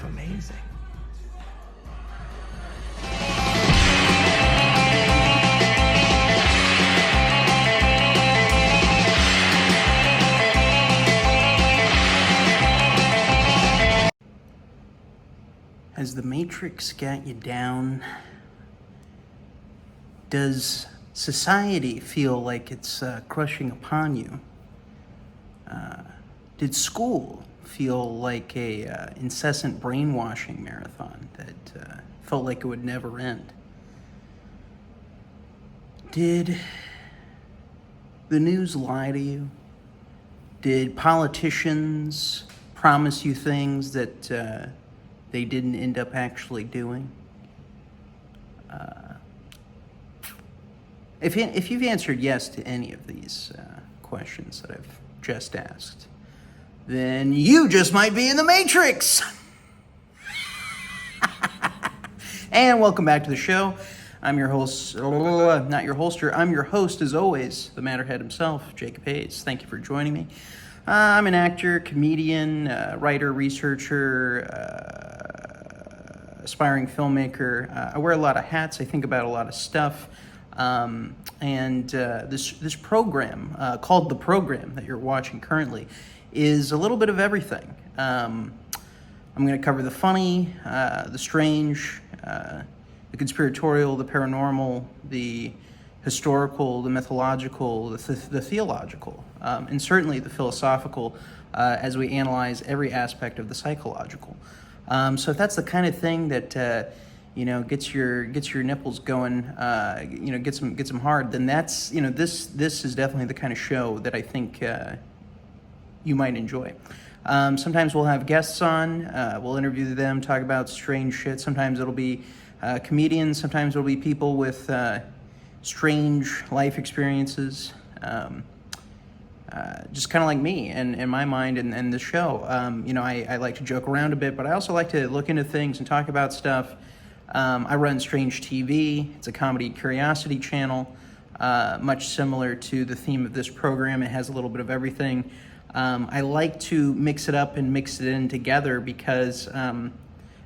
of amazing. Has the Matrix got you down? Does society feel like it's crushing upon you? Did school feel like a incessant brainwashing marathon that felt like it would never end? Did the news lie to you? Did politicians promise you things that they didn't end up actually doing? If you've answered yes to any of these questions that I've just asked, then you just might be in the Matrix. And welcome back to the show. I'm your host, not your holster, I'm your host as always, the Matterhead himself, Jacob Hayes. Thank you for joining me. I'm an actor, comedian, writer, researcher, aspiring filmmaker. I wear a lot of hats. I think about a lot of stuff. This program, called The Program, that you're watching currently, is a little bit of everything. I'm going to cover the funny, the strange, the conspiratorial, the paranormal, the historical, the mythological, the theological, and certainly the philosophical, as we analyze every aspect of the psychological. So if that's the kind of thing that gets your nipples going, gets them hard, then that's this is definitely the kind of show that I think you might enjoy. Sometimes we'll have guests on, we'll interview them, talk about strange shit. Sometimes it'll be comedians, sometimes it'll be people with strange life experiences, just kind of like me and in my mind and the show. I like to joke around a bit, but I also like to look into things and talk about stuff. I run Strange TV. It's a comedy curiosity channel, much similar to the theme of this program. It has a little bit of everything. I like to mix it up and mix it in together because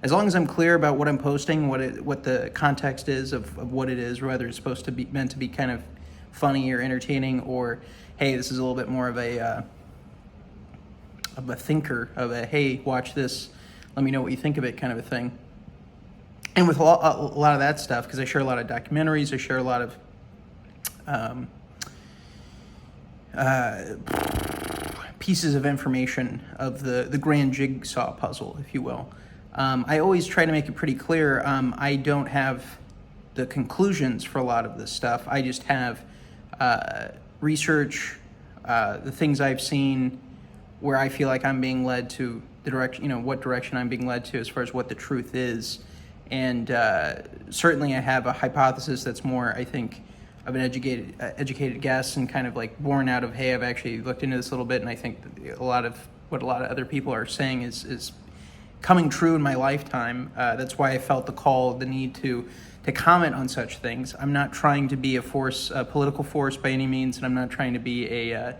as long as I'm clear about what I'm posting, what the context is of what it is, whether it's supposed to be meant to be kind of funny or entertaining, or hey, this is a little bit more of a thinker, of a hey, watch this, let me know what you think of it kind of a thing. And with a lot of that stuff, because I share a lot of documentaries, I share a lot of pieces of information of the grand jigsaw puzzle, if you will. I always try to make it pretty clear. I don't have the conclusions for a lot of this stuff. I just have research, the things I've seen, where I feel like I'm being led to the direction, what direction I'm being led to as far as what the truth is. And certainly I have a hypothesis that's more, I think, of an educated guess and kind of like born out of, hey, I've actually looked into this a little bit, and I think that a lot of what a lot of other people are saying is coming true in my lifetime. That's why I felt the need to comment on such things. I'm not trying to be a political force by any means, and I'm not trying to be a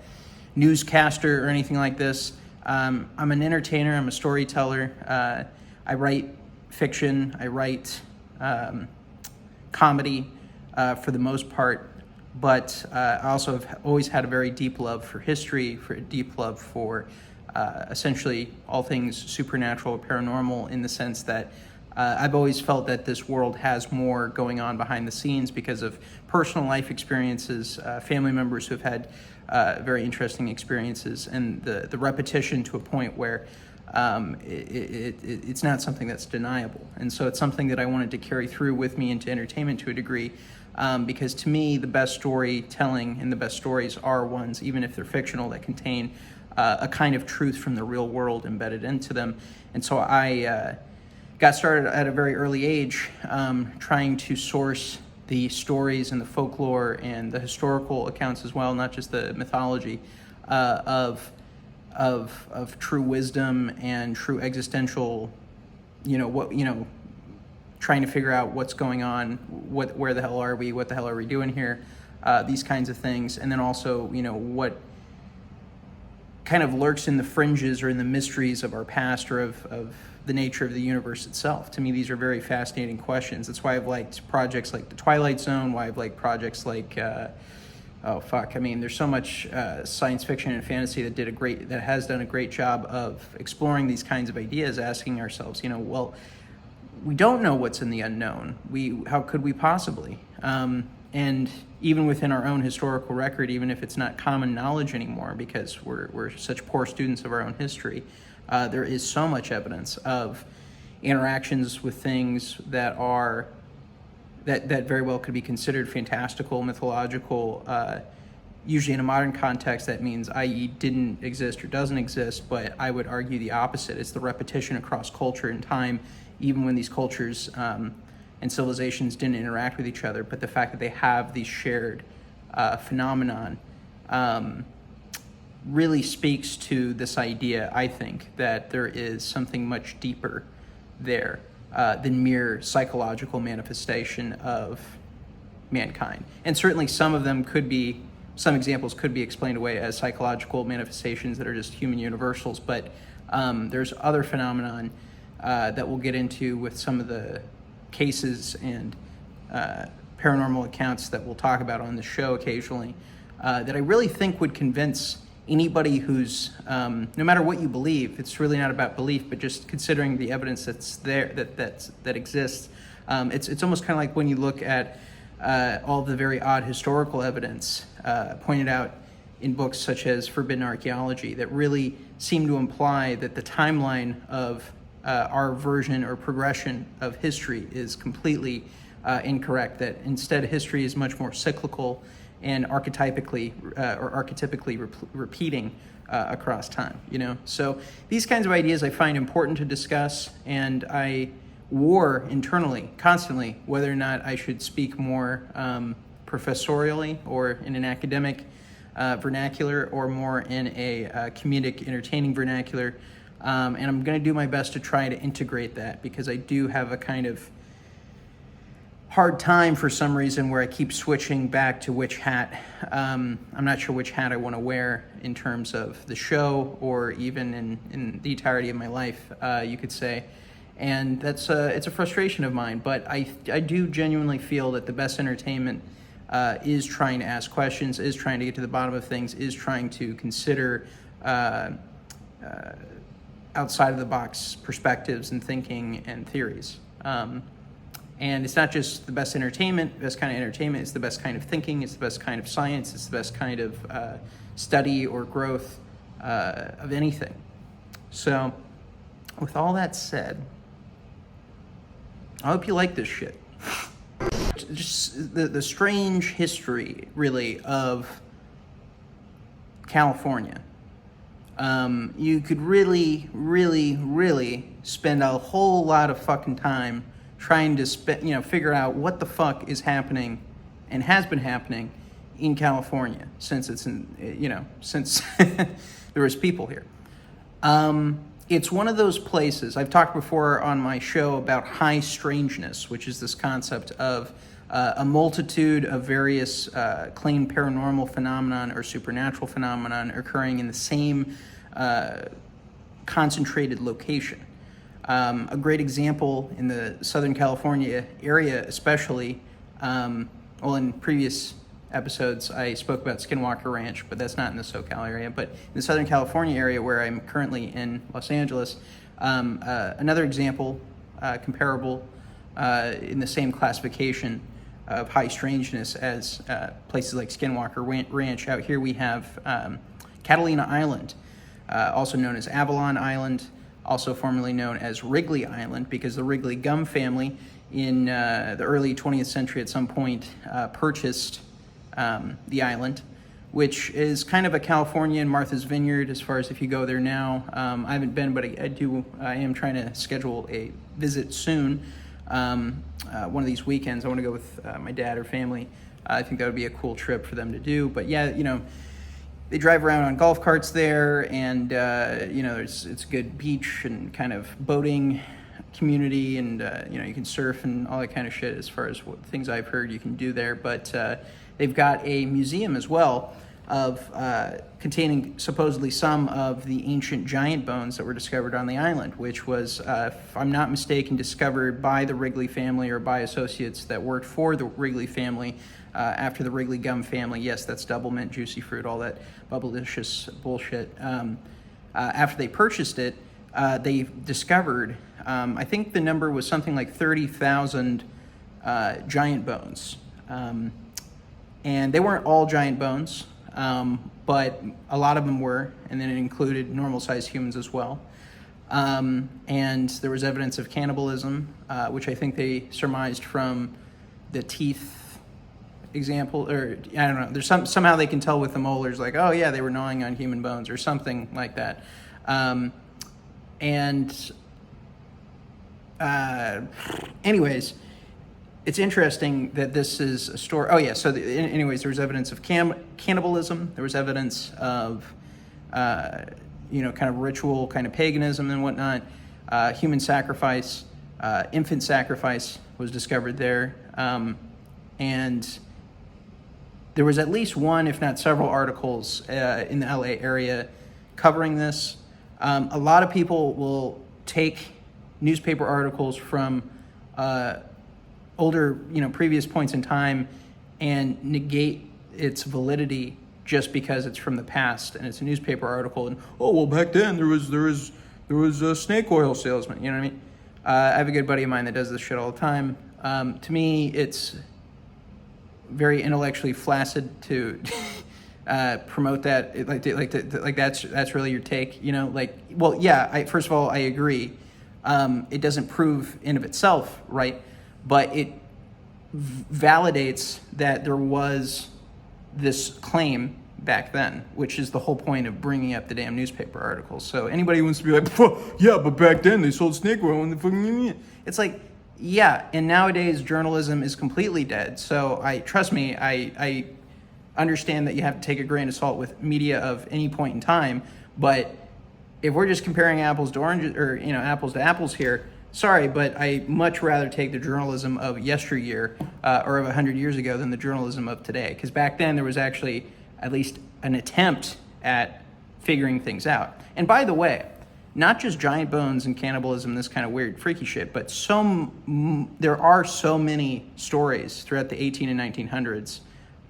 newscaster or anything like this. I'm an entertainer. I'm a storyteller. I write fiction. I write comedy for the most part, but I also have always had a very deep love for history, for a deep love for essentially all things supernatural or paranormal, in the sense that I've always felt that this world has more going on behind the scenes because of personal life experiences, family members who have had very interesting experiences, and the repetition to a point where it's not something that's deniable. And so it's something that I wanted to carry through with me into entertainment to a degree, because to me, the best storytelling and the best stories are ones, even if they're fictional, that contain a kind of truth from the real world embedded into them. And so I got started at a very early age, trying to source the stories and the folklore and the historical accounts as well, not just the mythology, of true wisdom and true existential, trying to figure out what's going on, where the hell are we, what the hell are we doing here, these kinds of things. And then also, what kind of lurks in the fringes or in the mysteries of our past or of the nature of the universe itself. To me, these are very fascinating questions. That's why I've liked projects like The Twilight Zone, why I've liked projects like, there's so much science fiction and fantasy that has done a great job of exploring these kinds of ideas, asking ourselves, we don't know what's in the unknown. How could we possibly? And even within our own historical record, even if it's not common knowledge anymore, because we're such poor students of our own history, there is so much evidence of interactions with things that very well could be considered fantastical, mythological. Usually in a modern context, that means, i.e., didn't exist or doesn't exist, but I would argue the opposite. It's the repetition across culture and time, even when these cultures and civilizations didn't interact with each other, but the fact that they have these shared phenomenon really speaks to this idea, I think, that there is something much deeper there than mere psychological manifestation of mankind. And certainly some examples could be explained away as psychological manifestations that are just human universals, but there's other phenomenon that we'll get into with some of the cases and paranormal accounts that we'll talk about on the show occasionally, that I really think would convince anybody who's, no matter what you believe, it's really not about belief, but just considering the evidence that's there, that exists. It's almost kind of like when you look at all the very odd historical evidence pointed out in books such as Forbidden Archaeology that really seem to imply that the timeline of our version or progression of history is completely incorrect, that instead history is much more cyclical and archetypically repeating across time, So these kinds of ideas I find important to discuss, and I war internally, constantly, whether or not I should speak more professorially or in an academic vernacular or more in a comedic, entertaining vernacular. And I'm going to do my best to try to integrate that, because I do have a kind of hard time for some reason where I keep switching back to which hat. I'm not sure which hat I want to wear in terms of the show or even in the entirety of my life, you could say. And it's a frustration of mine, but I do genuinely feel that the best entertainment is trying to ask questions, is trying to get to the bottom of things, is trying to consider outside of the box perspectives and thinking and theories. And it's not just the best entertainment, best kind of entertainment, it's the best kind of thinking, it's the best kind of science, it's the best kind of study or growth of anything. So, with all that said, I hope you like this shit. Just the strange history, really, of California. You could really, really, really spend a whole lot of fucking time trying to figure out what the fuck is happening and has been happening in California since since there was people here. It's one of those places, I've talked before on my show about high strangeness, which is this concept of a multitude of various claimed paranormal phenomenon or supernatural phenomenon occurring in the same concentrated location. A great example in the Southern California area especially, in previous episodes I spoke about Skinwalker Ranch, but that's not in the SoCal area, but in the Southern California area where I'm currently in Los Angeles, another example, comparable in the same classification of high strangeness as places like Skinwalker Ranch. Out here we have Catalina Island, also known as Avalon Island, also formerly known as Wrigley Island, because the Wrigley Gum Family in the early 20th century at some point purchased the island, which is kind of a Californian Martha's Vineyard as far as if you go there now. I haven't been, but I am trying to schedule a visit soon. One of these weekends, I want to go with my dad or family. I think that would be a cool trip for them to do. But yeah, they drive around on golf carts there, and it's a good beach and kind of boating community, and you can surf and all that kind of shit as far as what things I've heard you can do there. But they've got a museum as well of containing supposedly some of the ancient giant bones that were discovered on the island, which was, if I'm not mistaken, discovered by the Wrigley family or by associates that worked for the Wrigley family after the Wrigley Gum Family. Yes, that's double mint, juicy fruit, all that bubblicious bullshit. After they purchased it, they discovered, I think the number was something like 30,000 giant bones. And they weren't all giant bones, but a lot of them were, and then it included normal-sized humans as well. And there was evidence of cannibalism, which I think they surmised from the teeth example, or I don't know. There's somehow they can tell with the molars, like, oh yeah, they were gnawing on human bones or something like that. Anyways, it's interesting that this is a story. Oh yeah, so anyways, there was evidence of cannibalism. There was evidence of, kind of ritual, kind of paganism and whatnot. Human sacrifice, infant sacrifice was discovered there. And there was at least one, if not several, articles in the LA area covering this. A lot of people will take newspaper articles from older, previous points in time and negate its validity just because it's from the past and it's a newspaper article. And back then there was a snake oil salesman. You know what I mean? I have a good buddy of mine that does this shit all the time. To me, it's very intellectually flaccid to promote that. That's really your take. First of all, I agree. It doesn't prove in of itself, right? But it validates that there was this claim back then, which is the whole point of bringing up the damn newspaper articles. So anybody who wants to be like, yeah, but back then they sold snake oil in the fucking... It's like, yeah, and nowadays journalism is completely dead. So trust me, I understand that you have to take a grain of salt with media of any point in time, but if we're just comparing apples to oranges, or apples to apples here, sorry, but I much rather take the journalism of yesteryear or of 100 years ago than the journalism of today. Because back then there was actually at least an attempt at figuring things out. And by the way, not just giant bones and cannibalism, this kind of weird freaky shit, but there are so many stories throughout the 18 and 1900s,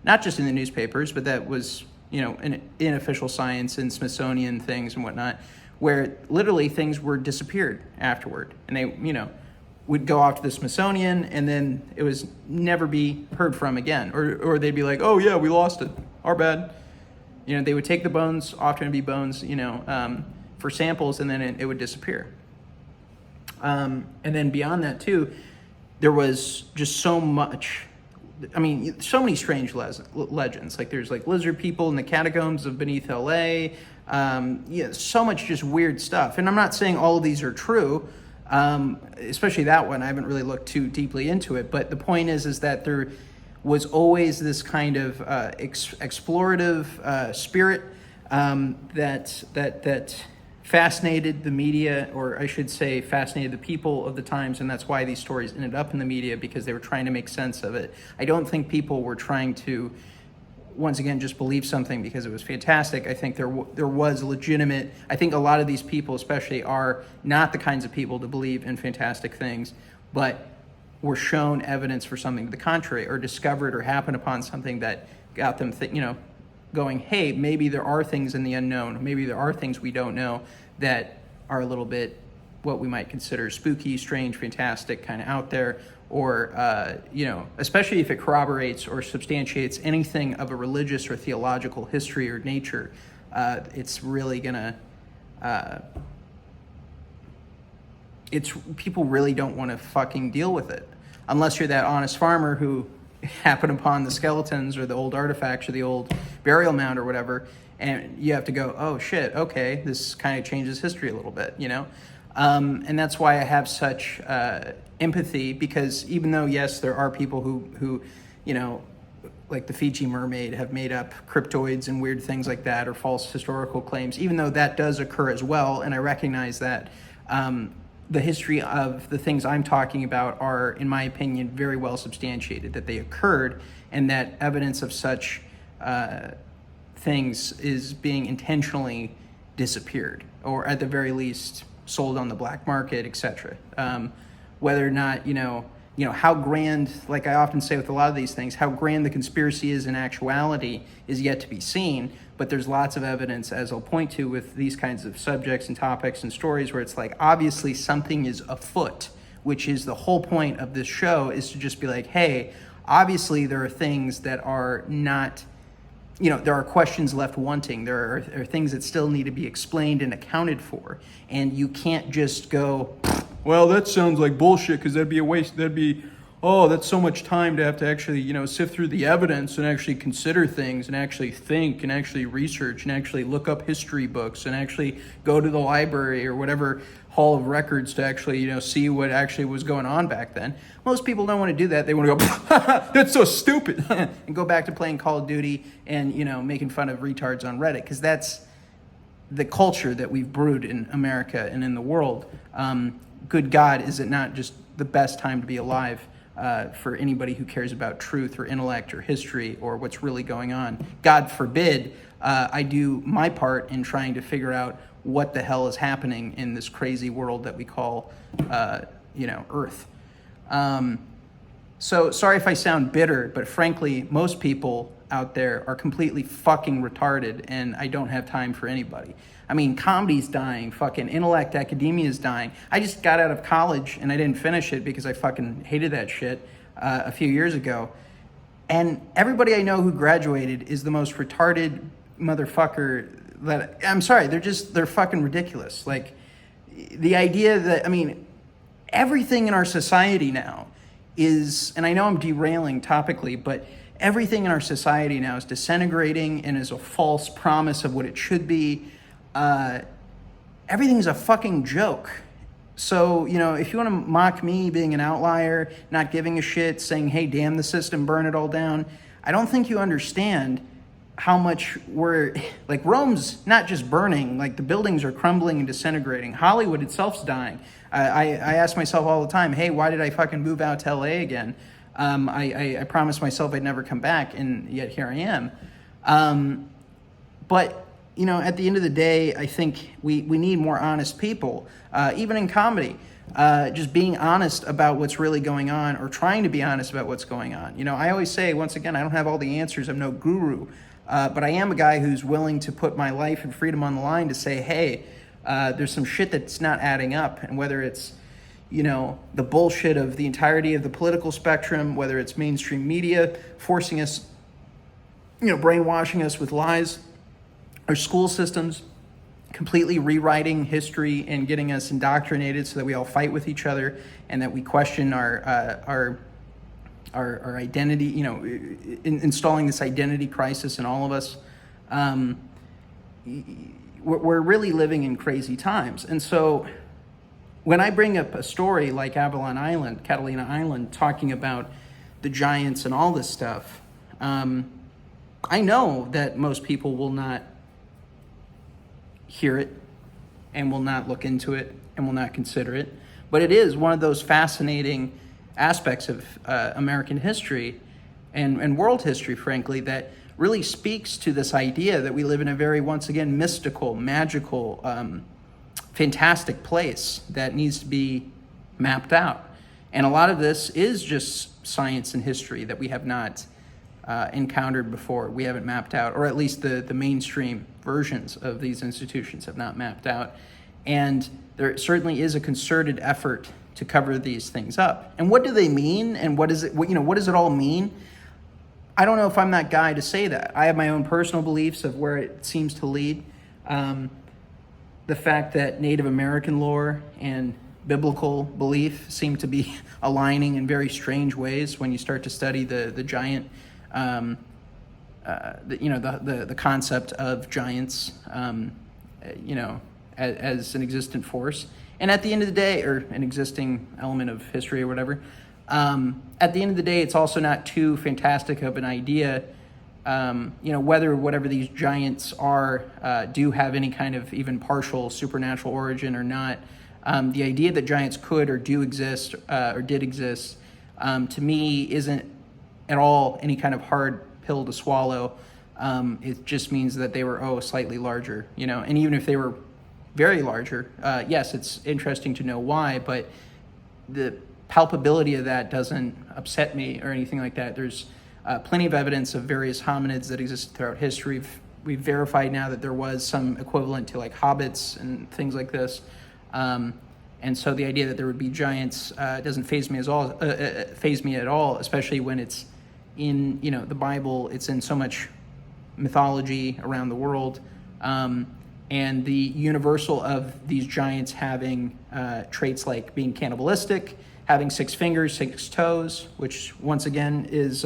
not just in the newspapers, but that was, in official science and Smithsonian things and whatnot, where literally things were disappeared afterward. And they, would go off to the Smithsonian and then it was never be heard from again. Or they'd be like, oh yeah, we lost it. Our bad. They would take the bones, often it'd be bones, for samples, and then it would disappear. And then beyond that too, there was just so much, so many strange legends. Like there's like lizard people in the catacombs of beneath LA. So much just weird stuff. And I'm not saying all of these are true, especially that one. I haven't really looked too deeply into it. But the point is that there was always this kind of explorative spirit that fascinated the media, or I should say fascinated the people of the times, and that's why these stories ended up in the media, because they were trying to make sense of it. I don't think people were trying to, once again, just believe something because it was fantastic. I think there was legitimate, I think a lot of these people especially are not the kinds of people to believe in fantastic things, but were shown evidence for something to the contrary, or discovered or happened upon something that got them going, hey, maybe there are things in the unknown, maybe there are things we don't know that are a little bit what we might consider spooky, strange, fantastic, kind of out there, or, especially if it corroborates or substantiates anything of a religious or theological history or nature, it's really gonna, people really don't want to fucking deal with it, unless you're that honest farmer who happen upon the skeletons or the old artifacts or the old burial mound or whatever, and you have to go, oh shit, okay, this kind of changes history a little bit, and that's why I have such empathy, because even though, yes, there are people who like the Fiji mermaid have made up cryptoids and weird things like that, or false historical claims, even though that does occur as well, and I recognize that, the history of the things I'm talking about are, in my opinion, very well substantiated, that they occurred, and that evidence of such things is being intentionally disappeared, or at the very least sold on the black market, etc. Whether or not, how grand, like I often say with a lot of these things, how grand the conspiracy is in actuality is yet to be seen. But there's lots of evidence, as I'll point to with these kinds of subjects and topics and stories, where it's like, obviously something is afoot, which is the whole point of this show, is to just be like, hey, obviously there are things that are not, there are questions left wanting. There are things that still need to be explained and accounted for. And you can't just go, well, that sounds like bullshit, because that'd be a waste. That's so much time to have to actually, sift through the evidence and actually consider things and actually think and actually research and actually look up history books and actually go to the library or whatever hall of records to actually, see what actually was going on back then. Most people don't want to do that. They want to go, that's so stupid, and go back to playing Call of Duty and, making fun of retards on Reddit, because that's the culture that we've brewed in America and in the world. Good God, is it not just the best time to be alive for anybody who cares about truth or intellect or history or what's really going on? God forbid I do my part in trying to figure out what the hell is happening in this crazy world that we call, Earth. So sorry if I sound bitter, but frankly, most people out there are completely fucking retarded, and I don't have time for anybody. I mean, comedy's dying, fucking intellect, academia's dying. I just got out of college and I didn't finish it because I fucking hated that shit a few years ago. And everybody I know who graduated is the most retarded motherfucker that, I'm sorry, they're fucking ridiculous. Like, the idea that, everything in our society now is, and I know I'm derailing topically, but everything in our society now is disintegrating and is a false promise of what it should be. Everything's a fucking joke. So, if you want to mock me being an outlier, not giving a shit, saying, hey, damn the system, burn it all down, I don't think you understand how much Rome's not just burning, like the buildings are crumbling and disintegrating. Hollywood itself's dying. I ask myself all the time, hey, why did I fucking move out to LA again? I promised myself I'd never come back, and yet here I am. But at the end of the day, I think we need more honest people, even in comedy, just being honest about what's really going on, or trying to be honest about what's going on. I always say, once again, I don't have all the answers. I'm no guru, but I am a guy who's willing to put my life and freedom on the line to say, hey, there's some shit that's not adding up. And whether it's, the bullshit of the entirety of the political spectrum, whether it's mainstream media forcing us, brainwashing us with lies, our school systems completely rewriting history and getting us indoctrinated so that we all fight with each other and that we question our identity, installing this identity crisis in all of us. We're really living in crazy times. And so when I bring up a story like Avalon Island, Catalina Island, talking about the giants and all this stuff, I know that most people will not hear it and will not look into it and will not consider it. But it is one of those fascinating aspects of American history and world history, frankly, that really speaks to this idea that we live in a very, once again, mystical, magical, fantastic place that needs to be mapped out. And a lot of this is just science and history that we have not encountered before. We haven't mapped out, or at least the mainstream versions of these institutions have not mapped out. And there certainly is a concerted effort to cover these things up. And what do they mean? And what does it all mean? I don't know if I'm that guy to say that. I have my own personal beliefs of where it seems to lead. The fact that Native American lore and biblical belief seem to be aligning in very strange ways when you start to study the giant, the concept of giants, as an existent force. And at the end of the day, or an existing element of history or whatever, at the end of the day, it's also not too fantastic of an idea, whether whatever these giants are do have any kind of even partial supernatural origin or not. The idea that giants could or do exist or did exist, to me, isn't at all any kind of hard pill to swallow. It just means that they were, slightly larger, and even if they were very larger, yes, it's interesting to know why, but the palpability of that doesn't upset me or anything like that. There's plenty of evidence of various hominids that existed throughout history. We've verified now that there was some equivalent to like hobbits and things like this. And so the idea that there would be giants doesn't faze me at all, especially when it's in the Bible. It's in so much mythology around the world, and the universal of these giants having traits like being cannibalistic, having 6 fingers, 6 toes, which once again is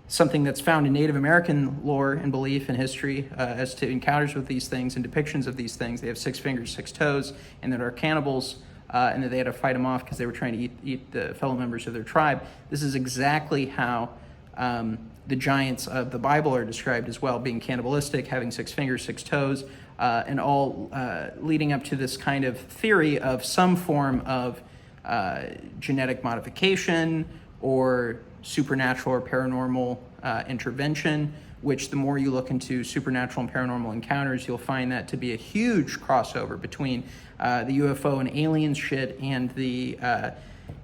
something that's found in Native American lore and belief and history as to encounters with these things and depictions of these things. They have 6 fingers, 6 toes, and that are cannibals, and that they had to fight them off because they were trying to eat the fellow members of their tribe. This is exactly how the giants of the Bible are described as well, being cannibalistic, having 6 fingers, 6 toes, and all leading up to this kind of theory of some form of genetic modification or supernatural or paranormal intervention, which the more you look into supernatural and paranormal encounters, you'll find that to be a huge crossover between the UFO and alien shit and the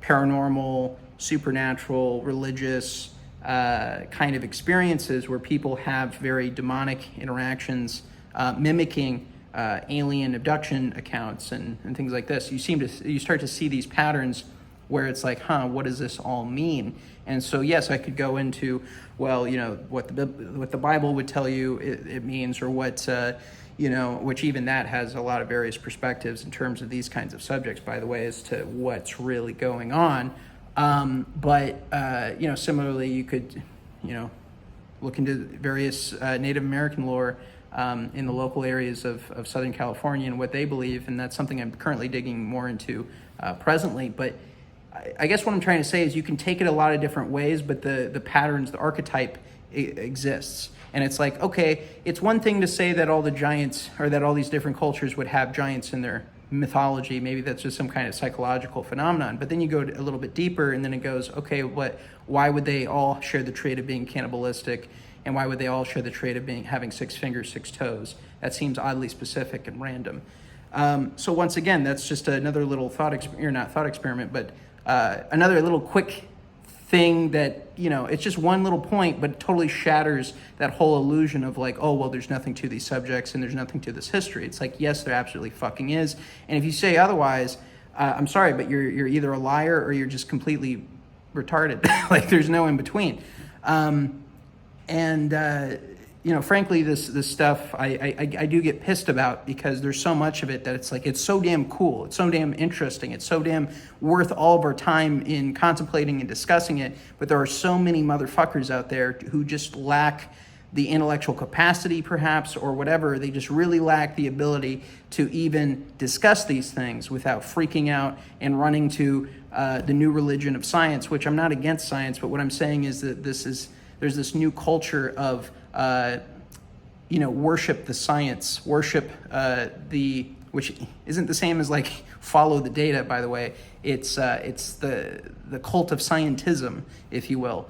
paranormal, supernatural, religious kind of experiences where people have very demonic interactions, mimicking alien abduction accounts and things like this. You start to see these patterns where it's like, what does this all mean? And so, yes, I could go into, what the Bible would tell you it means, or what, which even that has a lot of various perspectives in terms of these kinds of subjects, by the way, as to what's really going on. But similarly, you could, look into various Native American lore in the local areas of Southern California and what they believe, and that's something I'm currently digging more into presently. But I guess what I'm trying to say is you can take it a lot of different ways, but the patterns, the archetype exists. And it's like, okay, it's one thing to say that all the giants, or that all these different cultures would have giants in their mythology. Maybe that's just some kind of psychological phenomenon. But then you go a little bit deeper, and then it goes, okay, why would they all share the trait of being cannibalistic? And why would they all share the trait of having 6 fingers, 6 toes? That seems oddly specific and random. So once again, that's just another little not thought experiment, but another little quick thing that, it's just one little point, but it totally shatters that whole illusion of like, there's nothing to these subjects and there's nothing to this history. It's like, yes, there absolutely fucking is. And if you say otherwise, I'm sorry, but you're either a liar or you're just completely retarded. Like, there's no in between. Frankly, this stuff I do get pissed about, because there's so much of it that it's like, it's so damn cool, it's so damn interesting, it's so damn worth all of our time in contemplating and discussing it, but there are so many motherfuckers out there who just lack the intellectual capacity, perhaps, or whatever. They just really lack the ability to even discuss these things without freaking out and running to the new religion of science, which I'm not against science, but what I'm saying is that there's this new culture of worship the science, worship which isn't the same as like follow the data, by the way. It's the cult of scientism, if you will.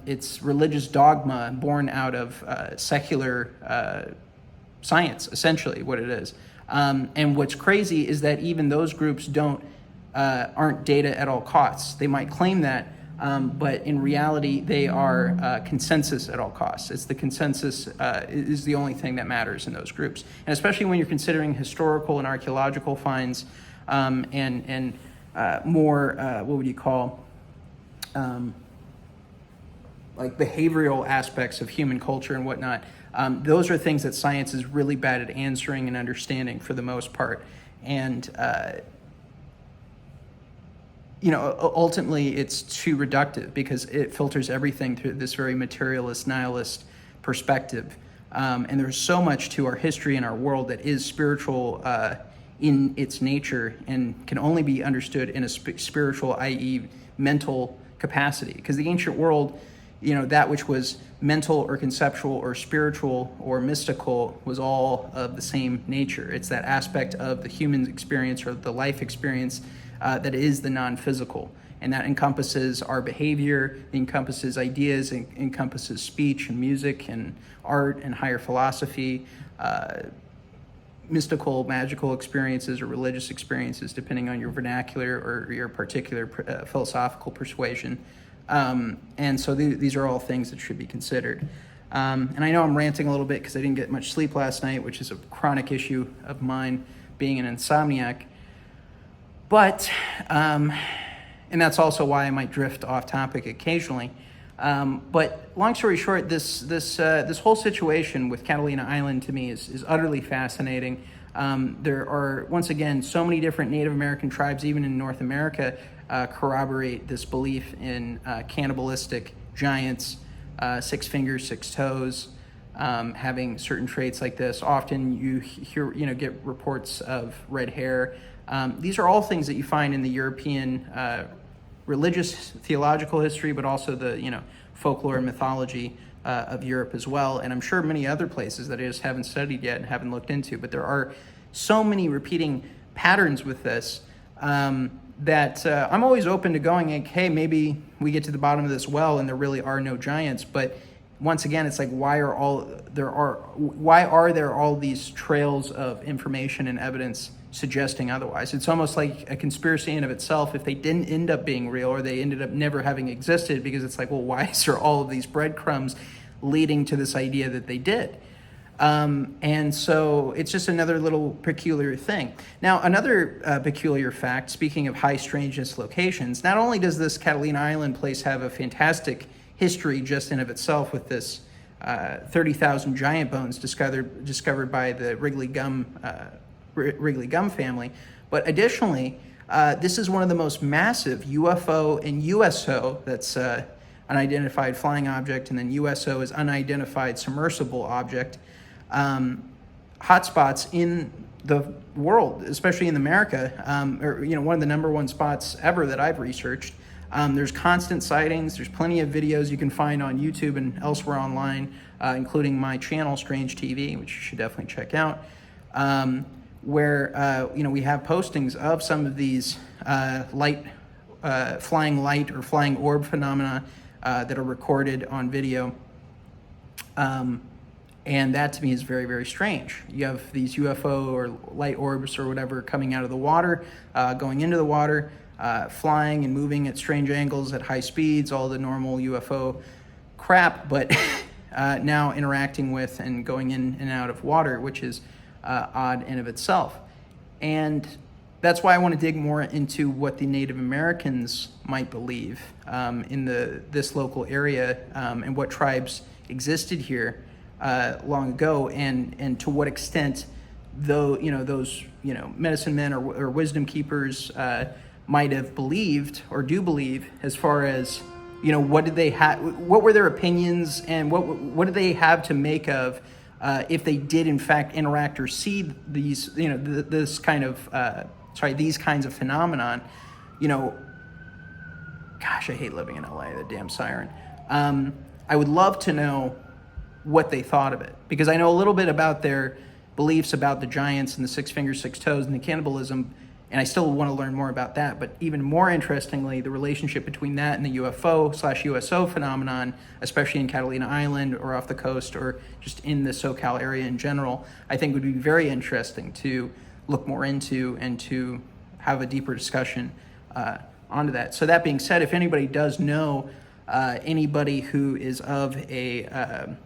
It's religious dogma born out of secular science, essentially what it is. And what's crazy is that even those groups aren't data at all costs. They might claim that, but in reality, they are consensus at all costs. It's the consensus is the only thing that matters in those groups. And especially when you're considering historical and archaeological finds and more, what would you call, like behavioral aspects of human culture and whatnot. Those are things that science is really bad at answering and understanding for the most part. And ultimately it's too reductive because it filters everything through this very materialist, nihilist perspective. And there's so much to our history and our world that is spiritual in its nature and can only be understood in a spiritual, i.e. mental capacity. Because the ancient world, that which was mental or conceptual or spiritual or mystical was all of the same nature. It's that aspect of the human experience or the life experience that is the non-physical. And that encompasses our behavior, encompasses ideas, encompasses speech and music and art and higher philosophy, mystical, magical experiences or religious experiences, depending on your vernacular or your particular philosophical persuasion. And so these are all things that should be considered. And I know I'm ranting a little bit because I didn't get much sleep last night, which is a chronic issue of mine, being an insomniac. But, and that's also why I might drift off topic occasionally. But long story short, this whole situation with Catalina Island to me is utterly fascinating. There are, once again, so many different Native American tribes, even in North America, corroborate this belief in cannibalistic giants, 6 fingers, 6 toes, having certain traits like this. Often you hear, get reports of red hair. These are all things that you find in the European religious theological history, but also the folklore and mythology of Europe as well, and I'm sure many other places that I just haven't studied yet and haven't looked into. But there are so many repeating patterns with this that I'm always open to going like, hey, maybe we get to the bottom of this well and there really are no giants. But once again, it's like, why are there all these trails of information and evidence suggesting otherwise? It's almost like a conspiracy in of itself if they didn't end up being real or they ended up never having existed, because it's like, well, why is there all of these breadcrumbs leading to this idea that they did? And so it's just another little peculiar thing. Now, another peculiar fact, speaking of high strangeness locations, not only does this Catalina Island place have a fantastic history just in of itself with this 30,000 giant bones discovered by the Wrigley Gum Family, but additionally, this is one of the most massive UFO and USO, that's unidentified flying object, and then USO is unidentified submersible object, hotspots in the world, especially in America, or one of the number one spots ever that I've researched. There's constant sightings. There's plenty of videos you can find on YouTube and elsewhere online, including my channel, Strange TV, which you should definitely check out, where we have postings of some of these flying light or flying orb phenomena that are recorded on video. And that to me is very, very strange. You have these UFO or light orbs or whatever coming out of the water, going into the water, flying and moving at strange angles at high speeds, all the normal UFO crap, but now interacting with and going in and out of water, which is odd in of itself. And that's why I want to dig more into what the Native Americans might believe in this local area, and what tribes existed here long ago, and to what extent those medicine men or wisdom keepers might have believed or do believe, as far as what did they have, what were their opinions, and what did they have to make of if they did in fact interact or see these these kinds of phenomenon. Gosh, I hate living in LA, the damn siren. I would love to know what they thought of it, because I know a little bit about their beliefs about the giants and the 6 fingers, 6 toes and the cannibalism, and I still want to learn more about that. But even more interestingly, the relationship between that and the UFO/USO phenomenon, especially in Catalina Island or off the coast or just in the SoCal area in general, I think would be very interesting to look more into and to have a deeper discussion onto that. So that being said, if anybody does know anybody who is of a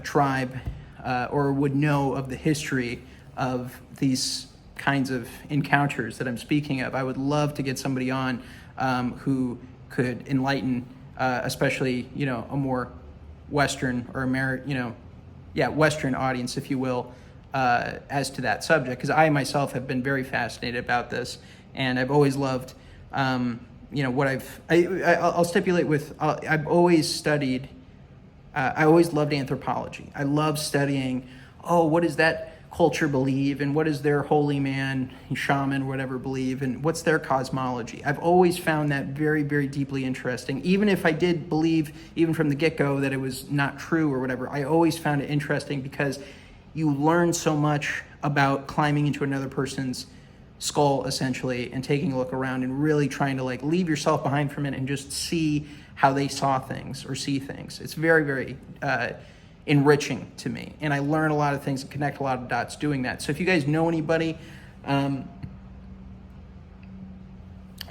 tribe or would know of the history of these kinds of encounters that I'm speaking of, I would love to get somebody on who could enlighten, especially a more Western or Western audience, if you will, as to that subject, because I myself have been very fascinated about this, and I've always loved what I'll stipulate with. I've always studied. I always loved anthropology. I love studying. Oh, what is that? culture believe, and what does their holy man, shaman, whatever believe, and what's their cosmology. I've always found that very, very deeply interesting. Even if I did believe, even from the get-go, that it was not true or whatever, I always found it interesting because you learn so much about climbing into another person's skull, essentially, and taking a look around and really trying to like leave yourself behind for a minute and just see how they saw things or see things. It's very, very enriching to me, and I learn a lot of things and connect a lot of dots doing that. So if you guys know anybody who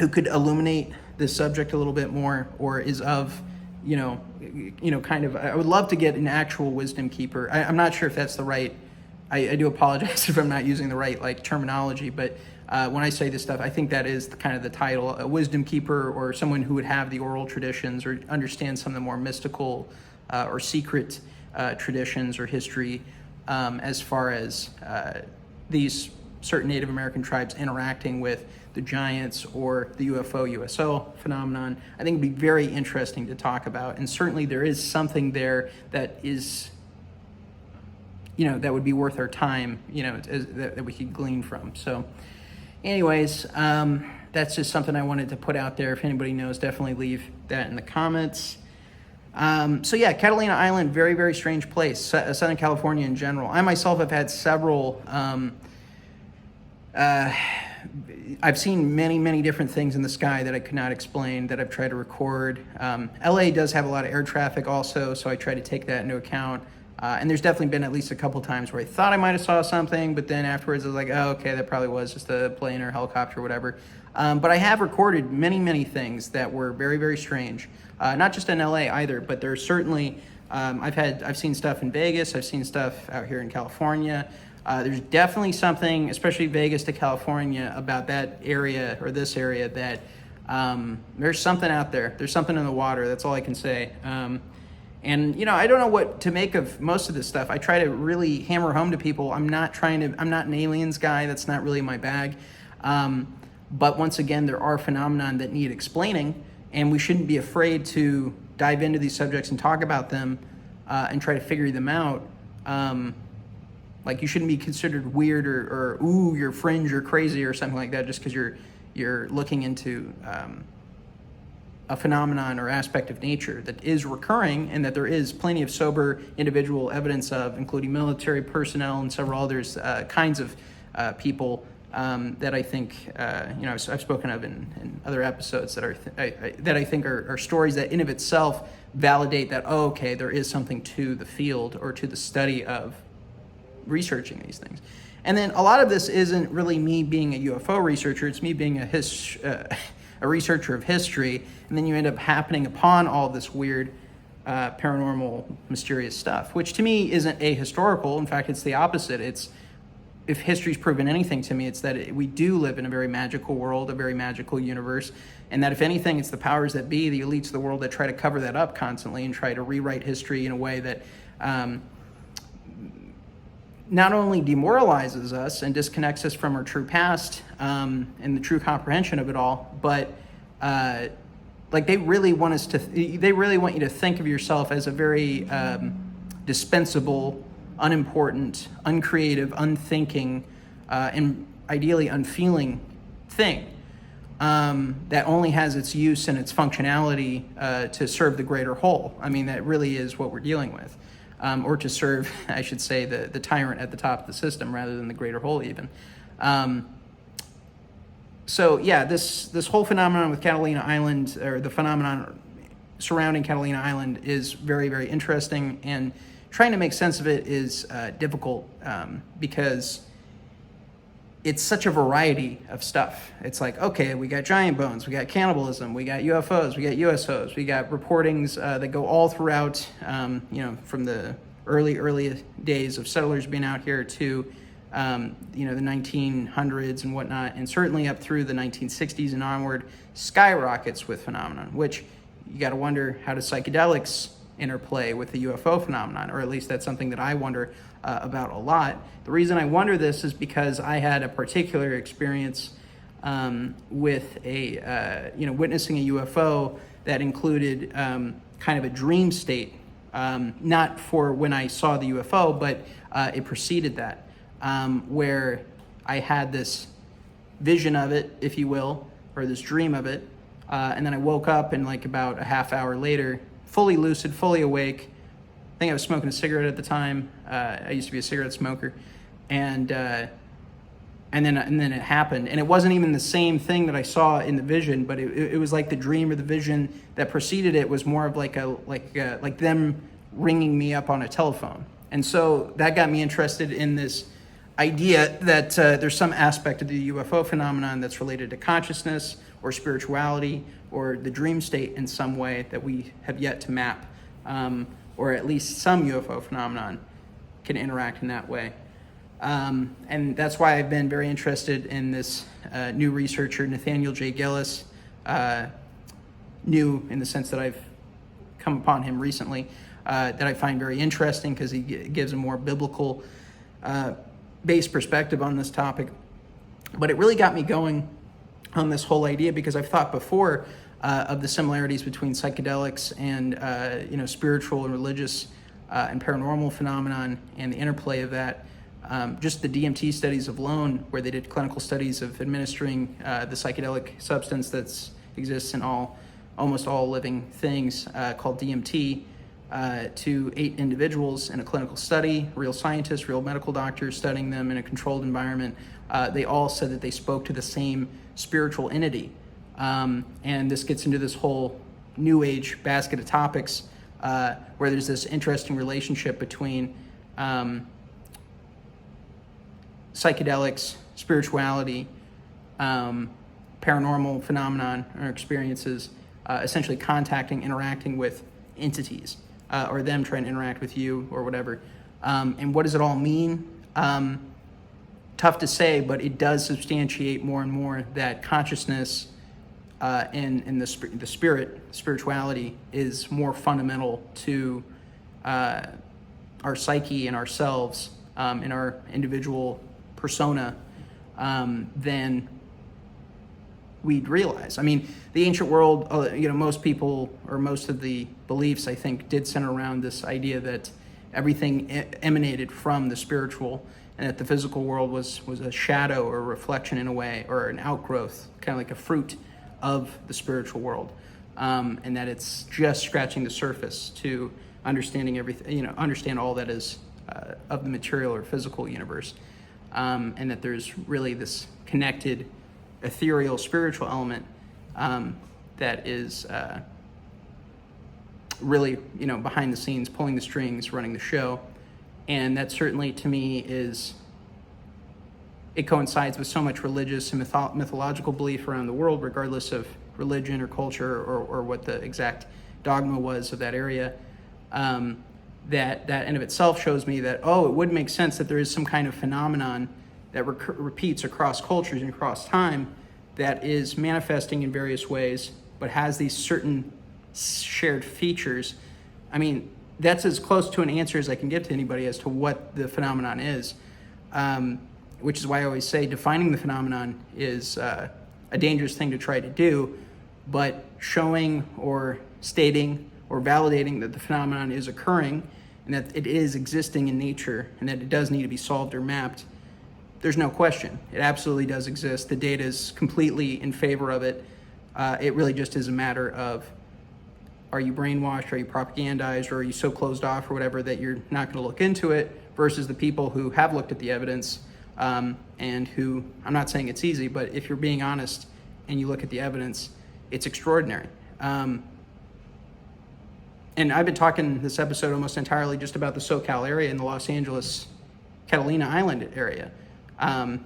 could illuminate this subject a little bit more, or is of, kind of, I would love to get an actual wisdom keeper. I'm not sure if that's the right, I do apologize if I'm not using the right like terminology, but when I say this stuff, I think that is kind of the title, a wisdom keeper, or someone who would have the oral traditions or understand some of the more mystical or secret traditions or history as far as these certain Native American tribes interacting with the giants or the UFO phenomenon. I think it'd be very interesting to talk about, and certainly there is something there that is, that would be worth our time, that we could glean from. So anyways, that's just something I wanted to put out there. If anybody knows, definitely leave that in the comments. So yeah, Catalina Island, very, very strange place, Southern California in general. I myself have had several, I've seen many, many different things in the sky that I could not explain, that I've tried to record. LA does have a lot of air traffic also, so I try to take that into account. And there's definitely been at least a couple times where I thought I might have saw something, but then afterwards I was like, oh, okay, that probably was just a plane or helicopter or whatever. But I have recorded many, many things that were very, very strange. Not just in LA either, but there's certainly, I've seen stuff in Vegas, I've seen stuff out here in California. There's definitely something, especially Vegas to California, about that area or this area that there's something out there. There's something in the water. That's all I can say. And I don't know what to make of most of this stuff. I try to really hammer home to people. I'm not an aliens guy. That's not really my bag. But once again, there are phenomena that need explaining, and we shouldn't be afraid to dive into these subjects and talk about them and try to figure them out. Like, you shouldn't be considered weird or ooh, you're fringe or crazy or something like that just because you're looking into a phenomenon or aspect of nature that is recurring, and that there is plenty of sober individual evidence of, including military personnel and several others kinds of people that I think I've spoken of in other episodes that I think are stories that in of itself validate that, oh, okay, there is something to the field or to the study of researching these things. And then a lot of this isn't really me being a UFO researcher, it's me being a researcher of history, and then you end up happening upon all this weird paranormal mysterious stuff, which to me isn't ahistorical. In fact, it's the opposite. If history's proven anything to me, it's that we do live in a very magical world, a very magical universe, and that if anything, it's the powers that be, the elites of the world, that try to cover that up constantly and try to rewrite history in a way that not only demoralizes us and disconnects us from our true past and the true comprehension of it all, but they really want you to think of yourself as a very dispensable, unimportant, uncreative, unthinking, and ideally unfeeling thing that only has its use and its functionality to serve the greater whole. I mean, that really is what we're dealing with. Or to serve, I should say, the tyrant at the top of the system rather than the greater whole even. So yeah, this whole phenomenon with Catalina Island, or the phenomenon surrounding Catalina Island, is very, very interesting, and trying to make sense of it is difficult because it's such a variety of stuff. It's like, okay, we got giant bones, we got cannibalism, we got UFOs, we got USOs, we got reportings that go all throughout, from the early days of settlers being out here to, the 1900s and whatnot, and certainly up through the 1960s and onward, skyrockets with phenomenon, which you got to wonder, how do psychedelics interplay with the UFO phenomenon? Or at least that's something that I wonder about a lot. The reason I wonder this is because I had a particular experience with witnessing a UFO that included kind of a dream state, not for when I saw the UFO, but it preceded that. where I had this vision of it, if you will, or this dream of it. And then I woke up, and like about a half hour later, fully lucid, fully awake. I think I was smoking a cigarette at the time. I used to be a cigarette smoker. And then it happened. And it wasn't even the same thing that I saw in the vision, but it was like the dream or the vision that preceded it was more of like them ringing me up on a telephone. And so that got me interested in this idea that there's some aspect of the UFO phenomenon that's related to consciousness or spirituality or the dream state in some way that we have yet to map, or at least some UFO phenomenon can interact in that way. And that's why I've been very interested in this new researcher, Nathaniel J. Gillis, new in the sense that I've come upon him recently, that I find very interesting because he gives a more biblical based perspective on this topic. But it really got me going on this whole idea because I've thought before of the similarities between psychedelics and spiritual and religious and paranormal phenomenon and the interplay of that. Just the DMT studies alone, where they did clinical studies of administering the psychedelic substance that exists in almost all living things, called DMT, to 8 individuals in a clinical study, real scientists, real medical doctors studying them in a controlled environment. They all said that they spoke to the same spiritual entity. And this gets into this whole new age basket of topics, where there's this interesting relationship between psychedelics, spirituality, paranormal phenomenon or experiences, essentially contacting, interacting with entities, or them trying to interact with you or whatever. And what does it all mean? Tough to say, but it does substantiate more and more that consciousness and the spirituality is more fundamental to our psyche and ourselves in our individual persona than we'd realize. I mean, the ancient world, most people or most of the beliefs, I think, did center around this idea that everything emanated from the spiritual, and that the physical world was a shadow or a reflection in a way, or an outgrowth, kind of like a fruit of the spiritual world, and that it's just scratching the surface to understanding everything, understand all that is of the material or physical universe, and that there's really this connected ethereal spiritual element that is really behind the scenes, pulling the strings, running the show. And that certainly to me it coincides with so much religious and mythological belief around the world, regardless of religion or culture or what the exact dogma was of that area. That in of itself shows me that, it would make sense that there is some kind of phenomenon that repeats across cultures and across time that is manifesting in various ways, but has these certain shared features. I mean, that's as close to an answer as I can get to anybody as to what the phenomenon is, which is why I always say defining the phenomenon is a dangerous thing to try to do, but showing or stating or validating that the phenomenon is occurring and that it is existing in nature and that it does need to be solved or mapped, there's no question. It absolutely does exist. The data is completely in favor of it. It really just is a matter of, are you brainwashed, are you propagandized, or are you so closed off or whatever that you're not going to look into it, versus the people who have looked at the evidence and who, I'm not saying it's easy, but if you're being honest and you look at the evidence, it's extraordinary. And I've been talking this episode almost entirely just about the SoCal area in the Los Angeles, Catalina Island area. And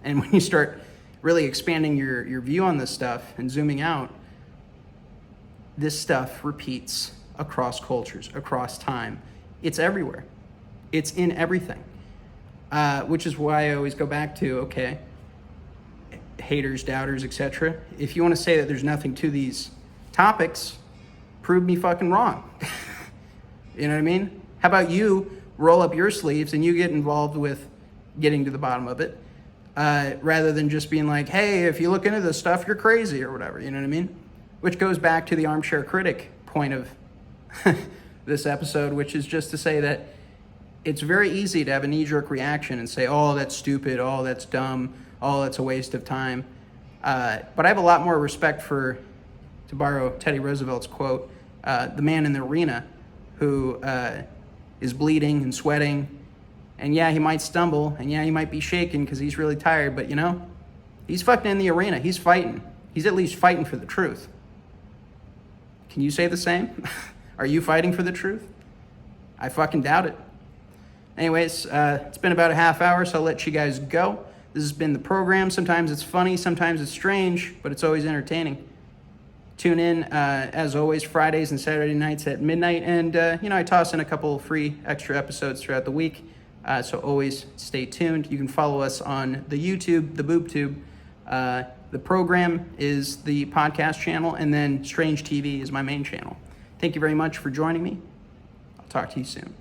when you start really expanding your view on this stuff and zooming out, this stuff repeats across cultures, across time. It's everywhere. It's in everything. Which is why I always go back to, okay, haters, doubters, etc. If you want to say that there's nothing to these topics, prove me fucking wrong. You know what I mean? How about you roll up your sleeves and you get involved with getting to the bottom of it, rather than just being like, hey, if you look into this stuff, you're crazy or whatever, you know what I mean? Which goes back to the armchair critic point of this episode, which is just to say that it's very easy to have a knee-jerk reaction and say, oh, that's stupid, oh, that's dumb, oh, that's a waste of time. But I have a lot more respect for, to borrow Teddy Roosevelt's quote, the man in the arena who is bleeding and sweating. And yeah, he might stumble, and yeah, he might be shaken because he's really tired, but you know, he's fucking in the arena. He's fighting. He's at least fighting for the truth. Can you say the same? Are you fighting for the truth? I fucking doubt it. Anyways, it's been about a half hour, so I'll let you guys go. This has been the program. Sometimes it's funny, sometimes it's strange, but it's always entertaining. Tune in, as always, Fridays and Saturday nights at midnight, and I toss in a couple free extra episodes throughout the week. So always stay tuned. You can follow us on the YouTube, the BoobTube. The program is the podcast channel, and then Strange TV is my main channel. Thank you very much for joining me. I'll talk to you soon.